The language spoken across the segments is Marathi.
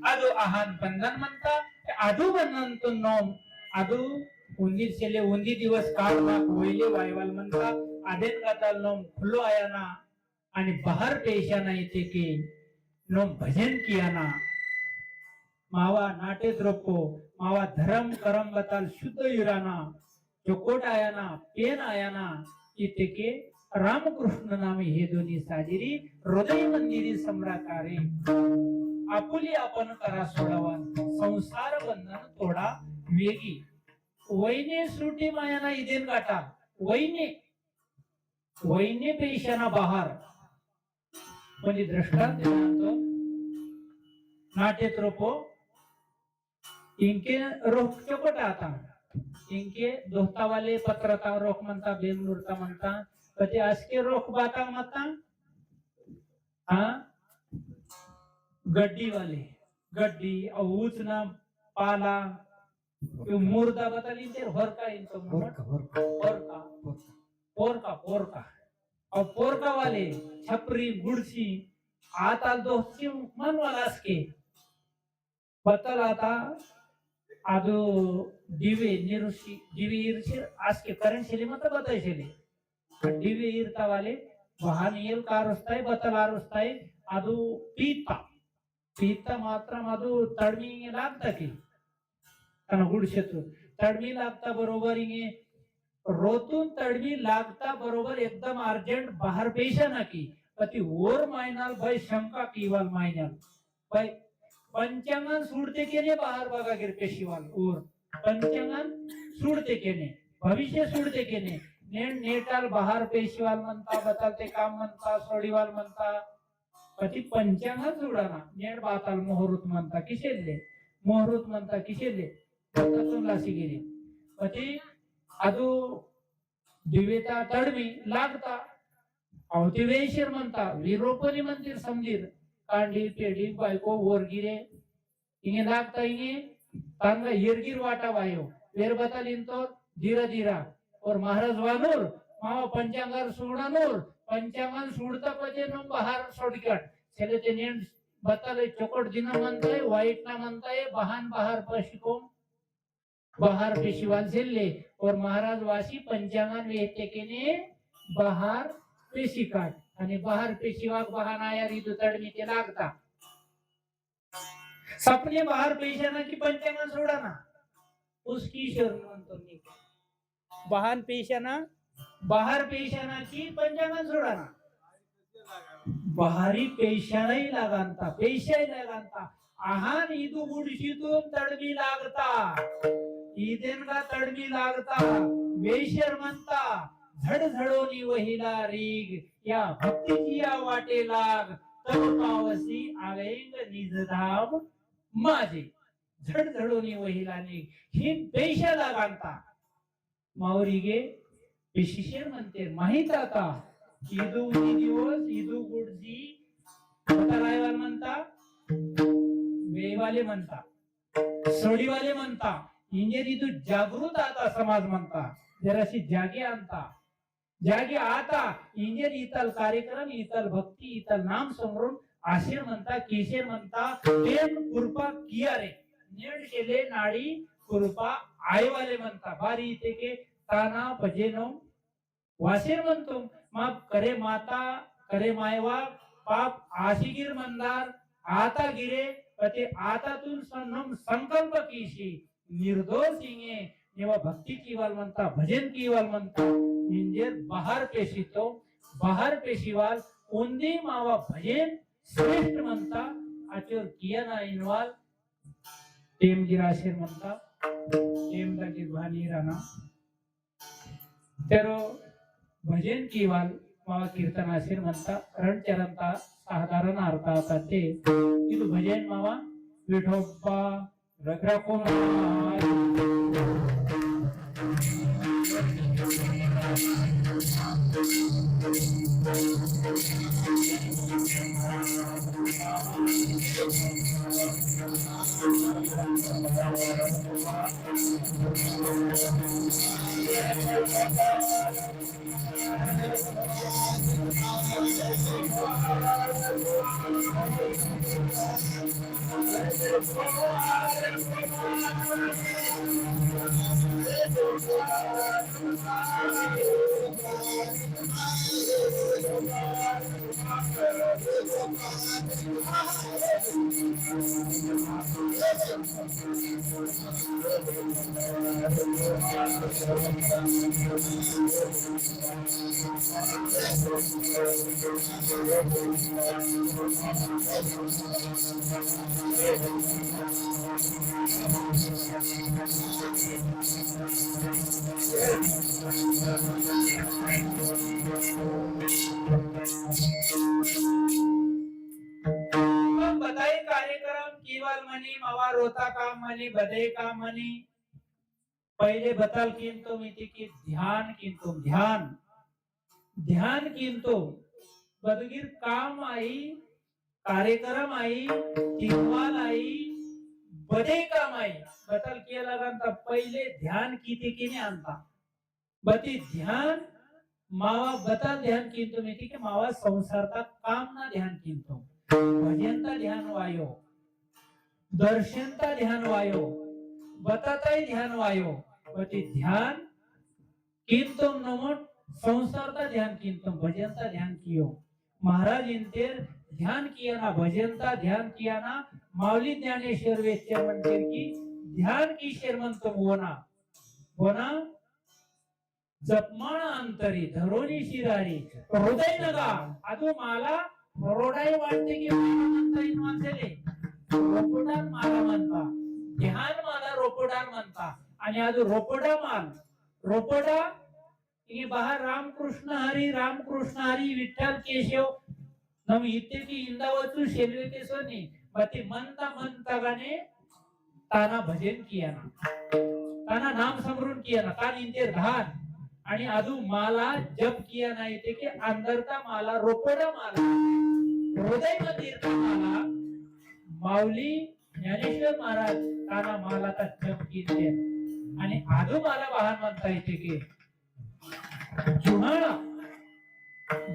ಅದು ಆಹಾನ್ ಬಂಧन म्हणता आधू बंधन तो नोम आधू उंदीर चले उंदी दिवस काळ होईले वायवाल म्हणता आदेन गाताल नोम खुलो आयाना आणि बहार पेशाना येते की नोम भजन कियाना मावा नाटे द्रोपो मावा धर्म करम बताल शुद्ध युराना चोकोट आयाना पेन आयाना इथे के रामकृष्ण नामे हे दोन्ही साजिरी हृदय मंदिरी सम्राकारे आपुली आपण करा सोडावा संसार बंधन थोडा वेगी वैने सुटी मायाना इदेन गाठा वैने वैने पेशाना बहार म्हणजे दृष्टांत म्हणतो नाट्य त्रोपो इनके रोख चोकट आता इनके दोस्ता वाले पत्रता रोख म्हणता बेंगलुरता म्हणता कधी आजके रोख बाता म्हणता हाँ गड्डी वाले गड्डी औच ना पाला मुर्दा बताली ते होरका इनको होरका पोरका पोरका और पोरका वाले छपरी गुड़सी आता दोस्ती मन वाला के बतल आता आदो दिवे निरुषी दिवे इरशी आज के करंट शेली मत बताय शेली दिवे इरता वाले वाहन येल कारुस्ताय बतल आरुस्ताय आदो पीता पीता मात्र आदो तडमी लागता की कना गुडशेतू तडमी लागता बरोबर इंगे रोतून तडमी लागता बरोबर एकदम अर्जंट बाहेर पेशा ना की पती ओर मायनाल भाई शंका कीवाल मायनाल भाई पंचांगन सुडते केने बाहेर बघा गिर पेशीवाल ओर पंचांगन सुडते केने भविष्य सुडते केने नेट नेटाल बाहेर पेशीवाल म्हणता बतालते काम म्हणता सोडीवाल म्हणता पती पंचांगन सुडाना नेट बाताल मोहरुत म्हणता किशेले मोहरुत म्हणता किशेले बतातून लासी गेली पती आदू दिवेता तडमी लागता अवती वेशर म्हणता विरोपरी मंदिर समजीर कांडी पेडी बायको वरगिरे इंगे लागता इंगे तांगा येरगिर वाटा वायो वेर बतालीन तो धीरा धीरा और महाराज वानूर मावा पंचांगार सुडानूर पंचांगन सुडता पजे नो बाहर सोडकट चले ते नेन बताले चोकट दिन म्हणताय वाईट ना म्हणताय बहान बाहर पशिको बाहर पेशीवाल झेलले और महाराज वासी पंचांगन वेते केने बाहर पेशी काट आणि बाहर पेशीवाक बहाना या ऋतू तडमी ते लागता सपने बाहर पेशाना की पंचांगन सोडाना उसकी शरण म्हणतो मी बहान पेशाना बाहर पेशाना की पंचांगन सोडाना बाहरी पेशानाही लागांता पेशाही लागांता आहान इदू गुडशीतून तडमी लागता ईदेन का तडमी लागता वेशर म्हणता झडझडोनी वहिला रीग या भक्तीची या वाटे लाग तब पावसी आवेंग निजधाम माझे झडझडोनी वहिला नीग ही पेशा लागांता मावरी गे पेशिशेर म्हणते माहित आता ईदू दिवस ईदू गुडजी रायवाल म्हणता वेवाले म्हणता सोडीवाले म्हणता इंजेरी तू जागृत आता समाज म्हणता जराशी जागे आणता जागे आता इंजेर इतल कार्यक्रम इतल भक्ती इतल नाम समरून आशीर म्हणता केशेर म्हणता प्रेम कृपा किया रे नेड केले नाडी कृपा आईवाले म्हणता बारी इथे के ताना भजेनो वासेर म्हणतो माप करे माता करे मायवा पाप आशिगिर मंदार आता गिरे पते आतातून सन्नम संकल्प कीशी निर्दोष इंगे जेव्हा भक्ती कीवाल म्हणता भजन कीवाल म्हणता इंजेर बाहर पेशीतो बाहर पेशीवाल उंदी मावा भजन श्रेष्ठ म्हणता आचर किया ना इनवाल टेम गिराशेर म्हणता टेम लगी भानी राना तेरो भजन कीवाल मावा कीर्तनाशीर म्हणता रण चरणता साधारण अर्थ आता ते इथं भजन मावा विठोबा रखरखो मग बताई कार्यक्रम केवल मनी मवा रोता काम मनी बधे काम मनी पहले बतल किंतु मिति की ध्यान किंतु ध्यान ध्यान किंतु बदगिर काम आई कार्यक्रम आई तिरवाल आई बधे काम आई बतल किया लगान पहले ध्यान किती किने आणता बती ध्यान मावा बतल ध्यान किंतु मिति की मावा संसारता काम ना ध्यान किंतु भजनता ध्यान वायो दर्शनता ध्यान वायो बताताई ध्यान वायो पति ध्यान किंतु नमोट संसारता ध्यान किंतु भजनता ध्यान कियो महाराज इंतेर ध्यान किया ना भजनता ध्यान किया ना माऊली ज्ञानेश्वर वेश्य म्हणते की ध्यान की शेरमंत होना जपमाण अंतरी धरोनी शिरारी हृदय नगा अदू माला रोडाई वाटते की म्हणता येईल वाचले रोपडार माला म्हणता ध्यान माला रोपडार म्हणता आणि आज रोपडा माल रोपडा ही बाहेर रामकृष्ण हरी विठ्ठल केशव नम इथे की इंदावचू शेलवे के सोनी बती म्हणता गाणे ताना भजन किया ना ताना नाम समरून किया ना कान इंते धान आणि आजू माला जप किया ना इथे की अंदरता माला रोपडा माला हृदय मंदिर का माला माऊली ज्ञानेश्वर महाराज ताना माला का जप किते आणि आजू माला वाहन म्हणता येते की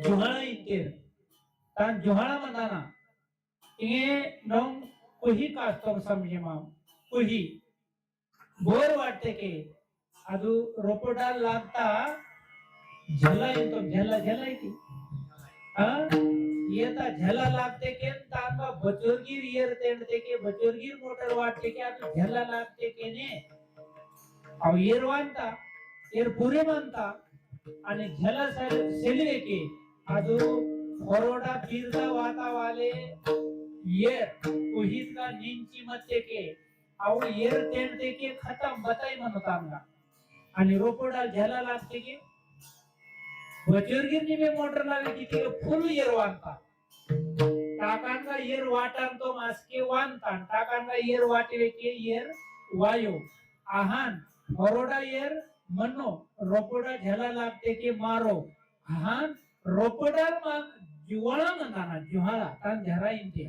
जुहाळा इथे तान जुहाळा म्हणताना ये नम कोही कास्तम समजे माम कोही बोर वाटते के अदू रोपडाल लागता झला येतो झला येते येता झला लागते के ताका बचोरगीर येर तेंडते के बचोरगीर मोटर वाटते के अदू झला लागते के ने अव येर वांता येर पुरे मानता आणि झला सेलिवे के अदू फरोडा फिरदा वाता वाले येर कोहित का नींची मते के अव येर तेंडते के खतम बताई म्हणतांगा आणि रोपडा झला लागते के बचोरगीर ने मोटर लावे की ते फुल येर वांता टाकांगा येर वाटान तो मास्के वांता टाकांगा येर वाटवे के येर वायो आहान फरोडा येर मनो रोपडा झला लागते के मारो आहान रोपडा जुवाळा म्हणताना जुहाळा तान झरा इंते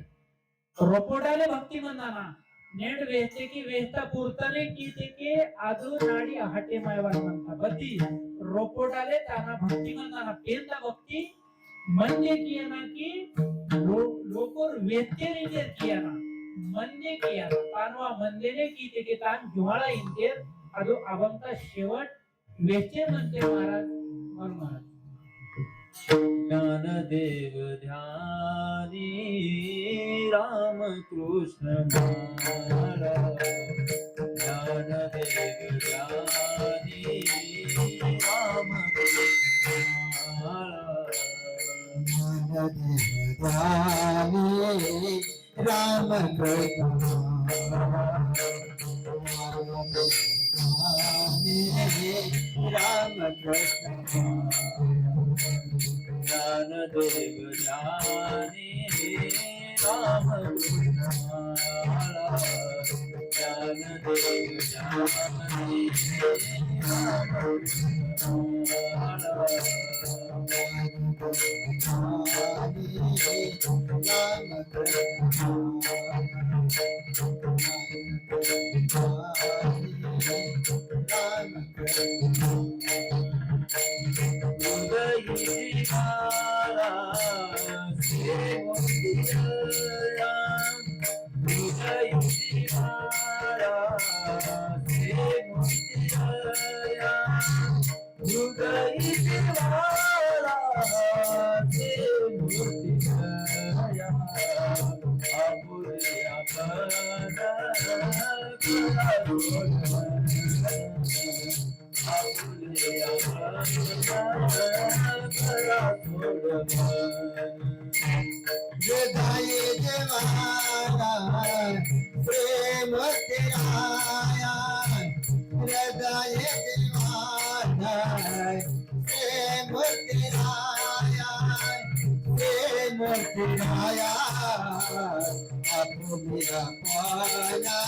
रोपडाले भक्ती म्हणताना नेट वेचते की वेचता पुरताने की ते के आजू नाडी हाटे मायवान म्हणता बती रोपडाले ताना भक्ती म्हणताना पेंदा भक्ती म्हणजे किया ना की लोकोर वेचते रिंगे किया ना म्हणजे किया ना तानवा म्हणलेले की ते के तान जुहाळा इंते आजू अभंता शेवट वेचे म्हणते महाराज ज्ञानदेव ध्यानी राम कृष्ण माला ज्ञानदेव ध्यानी राम कृष्ण माला ज्ञानदेव ध्यानी राम कृष्ण राम कृष्ण ज्ञानदेव ध्यानी राम कृष्ण माला ज्ञानदेव ध्यानी राम कृष्ण माला जगाए जवाना प्रेम तेराया हृदय दीवाना प्रेम तेराया प्रेम तेराया आप मेरा पाया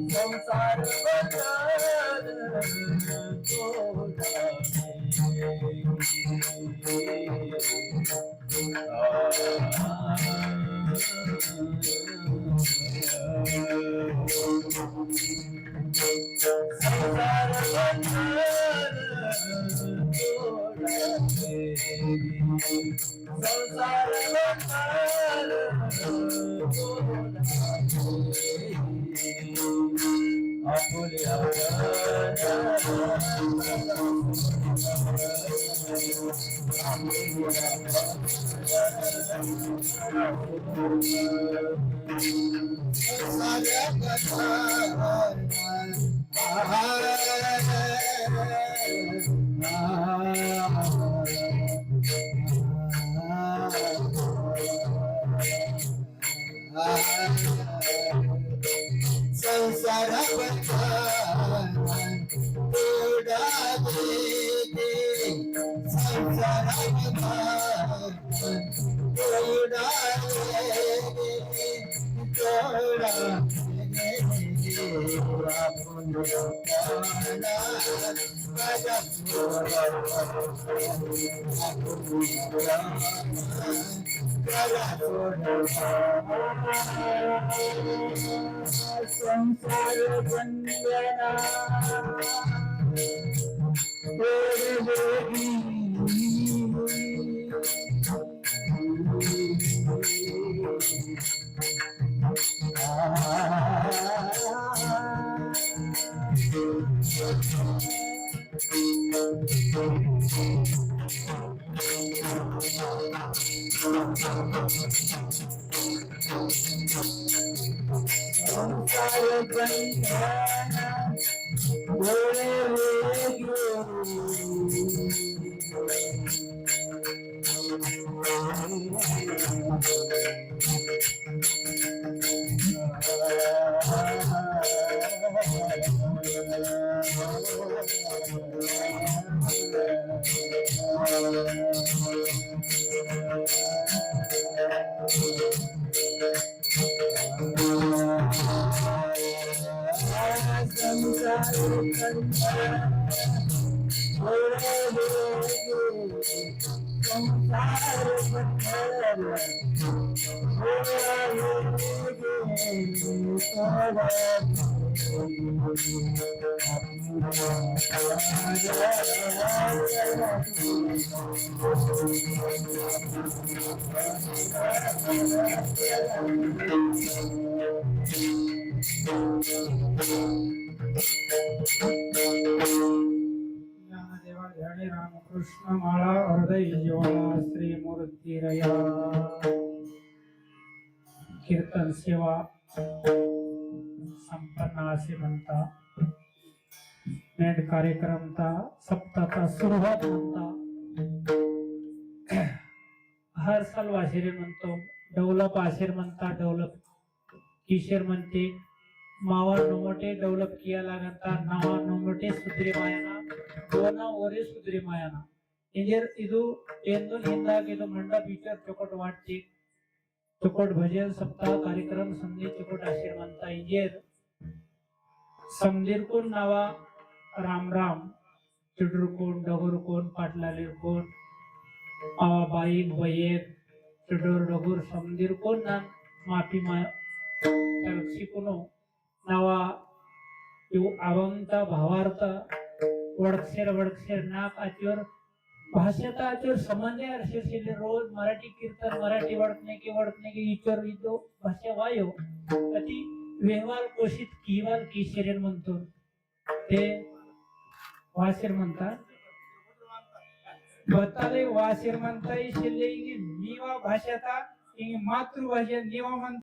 संसार संसार संसार बंदना ज्ञानदेवा ध्यानी रामकृष्ण माळा हृदय जीवना श्री मूर्तिरया कीर्तन सेवा संपन्न असे म्हणतात. नेट कार्यक्रमचा सप्ताहाचा सुरुवात म्हणता हर साल वाशिरे म्हणतो डेव्हलप आशिर म्हणता डेव्हलप किशोर म्हणते मावा नोमोटे डेव्हलप किया लागता नवा नोमोटे सुधरी मायाना दोना ओरे सुधरी मायाना इंजर ಇದು ಎಂದು ಹಿಂದಾಗಿದು ಮಂಡಪ ವಿಚಾರ ಚೊಕಟ್ ವಾಟ್ಟಿ चुकोट भजन सप्ताह कार्यक्रम संधी चुकोट आशीर म्हणता इंजेर समदीर नावा राम राम चिडुरकोण डगुरकोण पाटलालीर कोण आवा बाई बयेर चिडुर डगुर समदीर कोण ना माफी मा शिकुनो नावा यु अवंता भावार्थ वडक्षेर नाक आचर भाषेचा आचर समन्वय अर्शेले रोज मराठी कीर्तन मराठी वडकणे की इचर इतो भाषा वायो अति व्यवहार कोशित किवाल किशेर म्हणतो ते वाशिर म्हणतात बताले वाशिर म्हणता शिल्ले निवा भाषेचा मातृभाषा निवा म्हणता